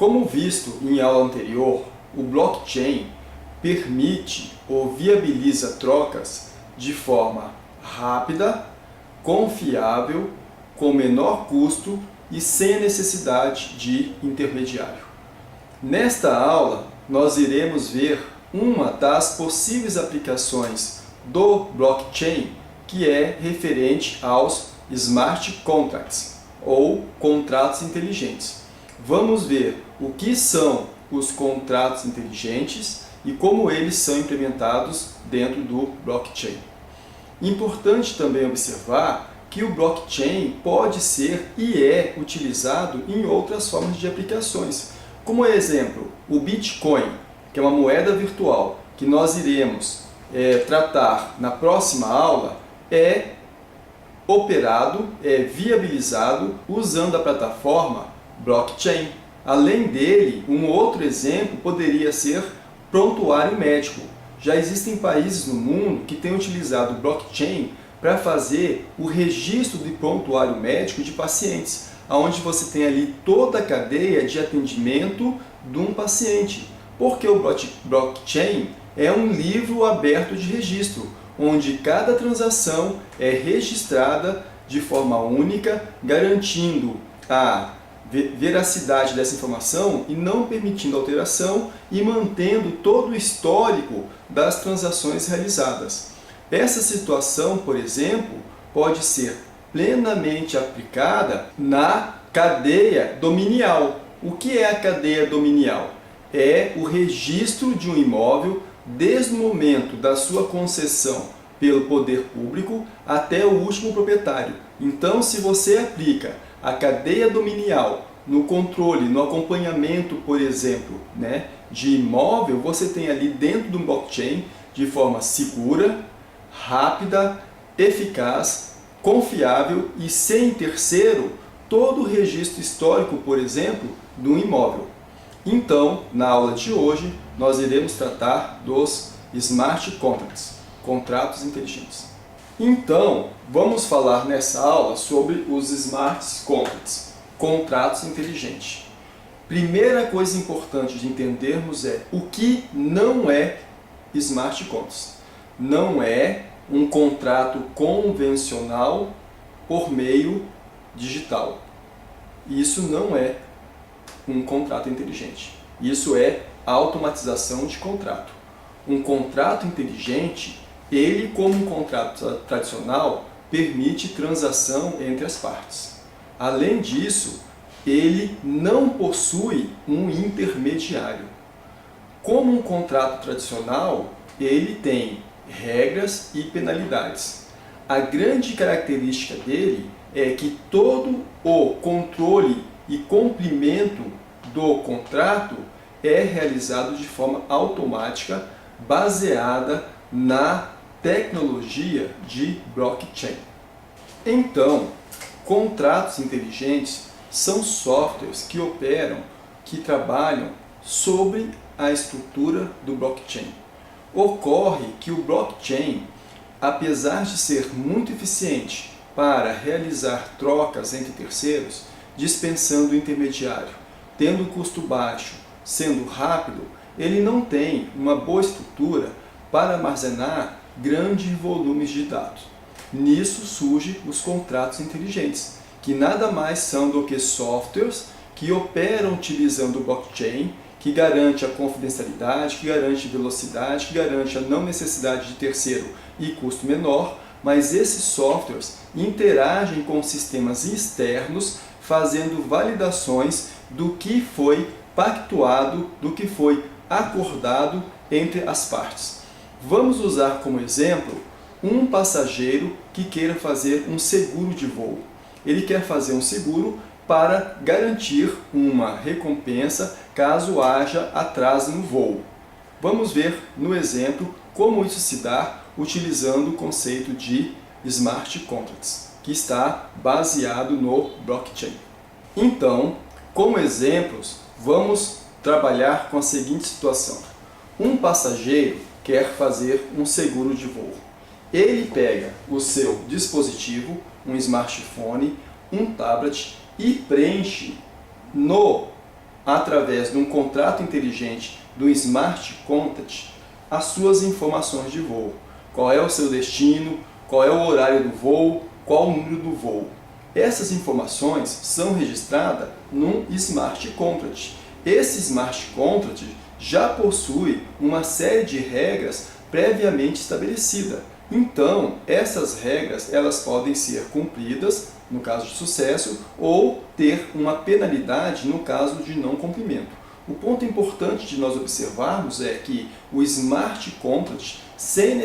Como visto em aula anterior, o blockchain permite ou viabiliza trocas de forma rápida, confiável, com menor custo e sem a necessidade de intermediário. Nesta aula, nós iremos ver uma das possíveis aplicações do blockchain, que é referente aos smart contracts, ou contratos inteligentes. Vamos ver o que são os contratos inteligentes e como eles são implementados dentro do blockchain. Importante também observar que o blockchain pode ser e é utilizado em outras formas de aplicações. Como exemplo, o Bitcoin, que é uma moeda virtual que nós iremos tratar na próxima aula, é operado, é viabilizado usando a plataforma blockchain. Além dele, um outro exemplo poderia ser prontuário médico. Já existem países no mundo que têm utilizado o blockchain para fazer o registro de prontuário médico de pacientes, onde você tem ali toda a cadeia de atendimento de um paciente. Porque o blockchain é um livro aberto de registro, onde cada transação é registrada de forma única, garantindo a veracidade dessa informação e não permitindo alteração e mantendo todo o histórico das transações realizadas. Essa situação, por exemplo, pode ser plenamente aplicada na cadeia dominial. O que é a cadeia dominial? É o registro de um imóvel desde o momento da sua concessão pelo poder público até o último proprietário. Então, se você aplica a cadeia dominial no controle, no acompanhamento, por exemplo, de imóvel, você tem ali dentro do blockchain, de forma segura, rápida, eficaz, confiável e sem terceiro, todo o registro histórico, por exemplo, do imóvel. Então, na aula de hoje, nós iremos tratar dos smart contracts, contratos inteligentes. Então, vamos falar nessa aula sobre os smart contracts, contratos inteligentes. Primeira coisa importante de entendermos é o que não é smart contracts. Não é um contrato convencional por meio digital. Isso não é um contrato inteligente. Isso é automatização de contrato. Um contrato inteligente, ele como um contrato tradicional, permite transação entre as partes. Além disso, ele não possui um intermediário. Como um contrato tradicional, ele tem regras e penalidades. A grande característica dele é que todo o controle e cumprimento do contrato é realizado de forma automática, baseada na tecnologia de blockchain. Então, contratos inteligentes são softwares que operam, que trabalham sobre a estrutura do blockchain. Ocorre que o blockchain, apesar de ser muito eficiente para realizar trocas entre terceiros, dispensando o intermediário, tendo um custo baixo, sendo rápido, ele não tem uma boa estrutura para armazenar grandes volumes de dados. Nisso surgem os contratos inteligentes, que nada mais são do que softwares que operam utilizando o blockchain, que garante a confidencialidade, que garante velocidade, que garante a não necessidade de terceiro e custo menor, mas esses softwares interagem com sistemas externos, fazendo validações do que foi pactuado, do que foi acordado entre as partes. Vamos usar como exemplo um passageiro que queira fazer um seguro de voo. Ele quer fazer um seguro para garantir uma recompensa caso haja atraso no voo. Vamos ver no exemplo como isso se dá utilizando o conceito de smart contracts, que está baseado no blockchain. Então, como exemplos, vamos trabalhar com a seguinte situação. Um passageiro quer fazer um seguro de voo. Ele pega o seu dispositivo, um smartphone, um tablet e preenche no através de um contrato inteligente do Smart Contract, as suas informações de voo. Qual é o seu destino, qual é o horário do voo, qual o número do voo. Essas informações são registradas num Smart Contract. Esse Smart Contract já possui uma série de regras previamente estabelecida. Então, essas regras elas podem ser cumpridas no caso de sucesso ou ter uma penalidade no caso de não cumprimento. O ponto importante de nós observarmos é que o Smart Contract, sem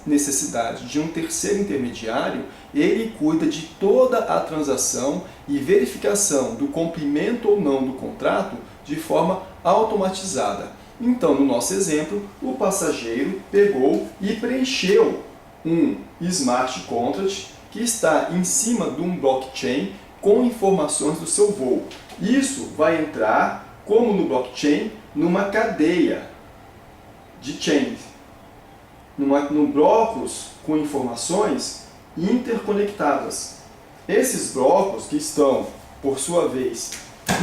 necessidade de um terceiro intermediário, ele cuida de toda a transação e verificação do cumprimento ou não do contrato de forma automatizada. Então, no nosso exemplo, o passageiro pegou e preencheu um Smart Contract que está em cima de um blockchain com informações do seu voo. Isso vai entrar, como no blockchain, numa cadeia de chains, num blocos com informações interconectadas. Esses blocos que estão, por sua vez,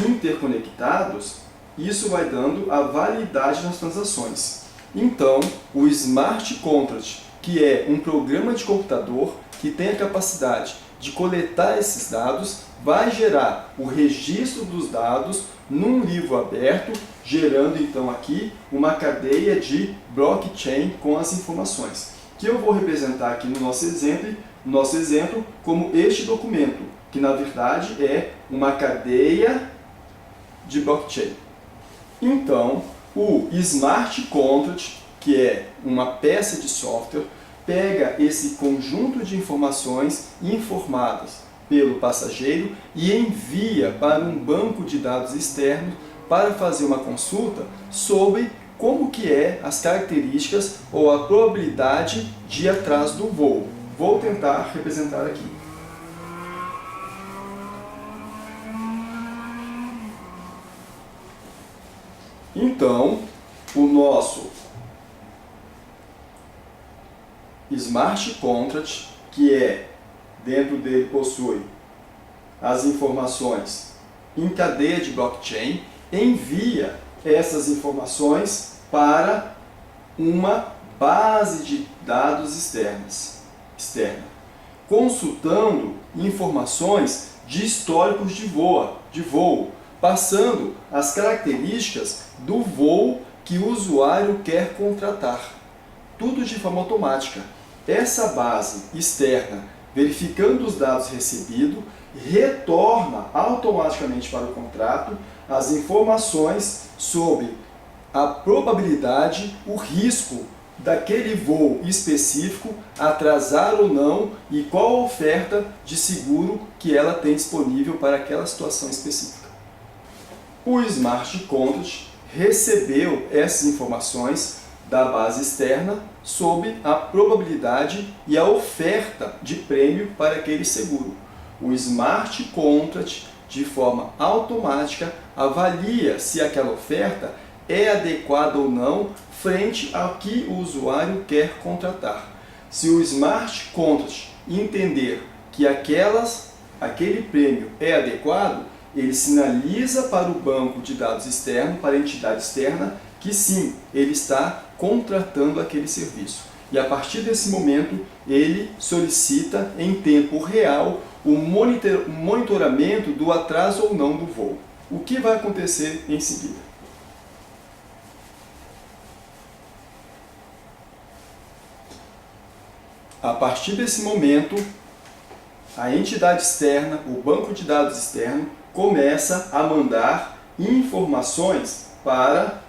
interconectados, isso vai dando a validade nas transações. Então, o Smart Contract, que é um programa de computador que tem a capacidade de coletar esses dados, vai gerar o registro dos dados num livro aberto, gerando então aqui uma cadeia de blockchain com as informações, que eu vou representar aqui no nosso exemplo como este documento, que na verdade é uma cadeia de blockchain. Então, o Smart Contract, que é uma peça de software, pega esse conjunto de informações informadas pelo passageiro e envia para um banco de dados externo para fazer uma consulta sobre como que é as características ou a probabilidade de atraso do voo. Vou tentar representar aqui. Então, o nosso Smart Contract, que dentro dele possui as informações em cadeia de blockchain, envia essas informações para uma base de dados externa, consultando informações de históricos de voo, passando as características do voo que o usuário quer contratar. Tudo de forma automática. Essa base externa, verificando os dados recebidos, retorna automaticamente para o contrato as informações sobre a probabilidade, o risco daquele voo específico atrasar ou não e qual a oferta de seguro que ela tem disponível para aquela situação específica. O Smart Contract recebeu essas informações da base externa sobre a probabilidade e a oferta de prêmio para aquele seguro. O Smart Contract, de forma automática, avalia se aquela oferta é adequada ou não frente ao que o usuário quer contratar. Se o Smart Contract entender que aquele prêmio é adequado, ele sinaliza para o banco de dados externo, para a entidade externa, que sim, ele está contratando aquele serviço. E a partir desse momento, ele solicita em tempo real o monitoramento do atraso ou não do voo. O que vai acontecer em seguida? A partir desse momento, a entidade externa, o banco de dados externo, começa a mandar informações para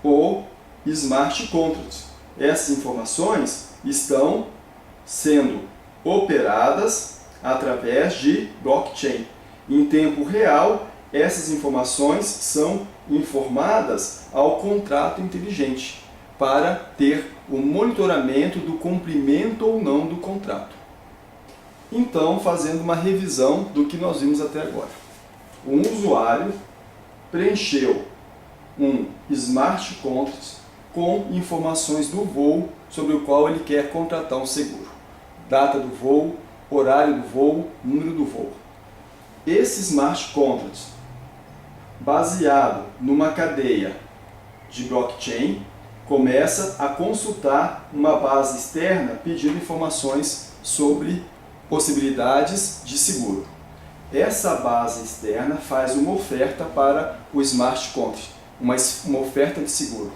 o Smart Contract. Essas informações estão sendo operadas através de blockchain. Em tempo real, essas informações são informadas ao contrato inteligente para ter o monitoramento do cumprimento ou não do contrato. Então, fazendo uma revisão do que nós vimos até agora. Um usuário preencheu um Smart Contract com informações do voo sobre o qual ele quer contratar um seguro. Data do voo, horário do voo, número do voo. Esse Smart Contract baseado numa cadeia de blockchain, começa a consultar uma base externa pedindo informações sobre possibilidades de seguro. Essa base externa faz uma oferta para o smart contract, uma oferta de seguro.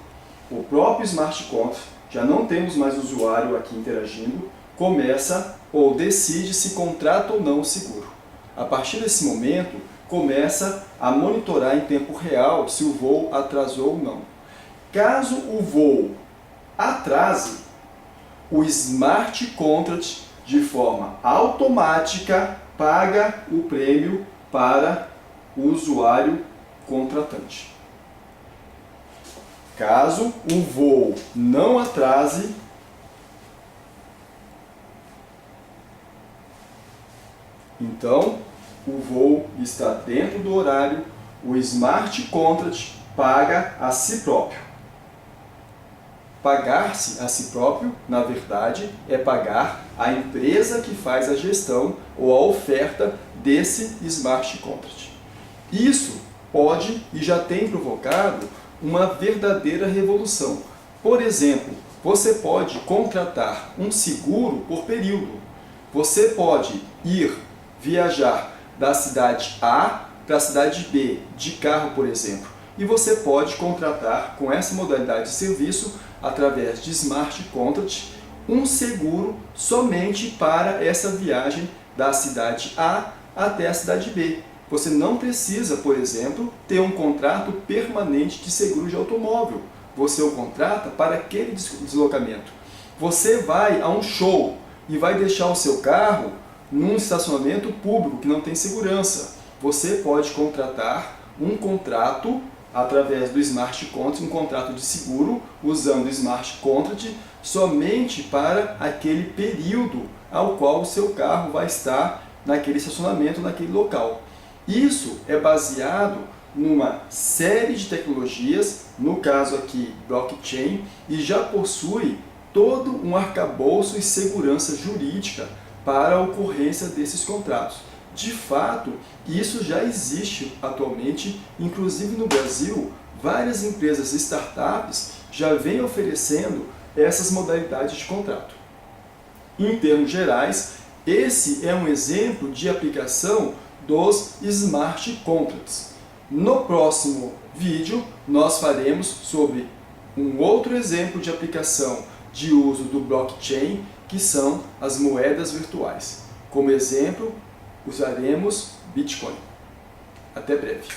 O próprio smart contract, já não temos mais usuário aqui interagindo, começa ou decide se contrata ou não o seguro. A partir desse momento, começa a monitorar em tempo real se o voo atrasou ou não. Caso o voo atrase, o smart contract, de forma automática, paga o prêmio para o usuário contratante. Caso o voo não atrase, então o voo está dentro do horário, o smart contract paga a si próprio. Pagar-se a si próprio, na verdade, é pagar a empresa que faz a gestão ou a oferta desse smart contract. Isso pode e já tem provocado uma verdadeira revolução. Por exemplo, você pode contratar um seguro por período. Você pode viajar da cidade A para a cidade B, de carro, por exemplo. E você pode contratar com essa modalidade de serviço, através de smart contract, um seguro somente para essa viagem da cidade A até a cidade B. Você não precisa, por exemplo, ter um contrato permanente de seguro de automóvel. Você o contrata para aquele deslocamento. Você vai a um show e vai deixar o seu carro num estacionamento público que não tem segurança. Você pode contratar um contrato através do smart contract, um contrato de seguro, usando o smart contract somente para aquele período ao qual o seu carro vai estar naquele estacionamento, naquele local. Isso é baseado numa série de tecnologias, no caso aqui blockchain, e já possui todo um arcabouço e segurança jurídica para a ocorrência desses contratos. De fato, isso já existe atualmente, inclusive no Brasil, várias empresas e startups já vêm oferecendo essas modalidades de contrato. Em termos gerais, esse é um exemplo de aplicação dos smart contracts. No próximo vídeo, nós faremos sobre um outro exemplo de aplicação de uso do blockchain, que são as moedas virtuais. Como exemplo, usaremos Bitcoin. Até breve.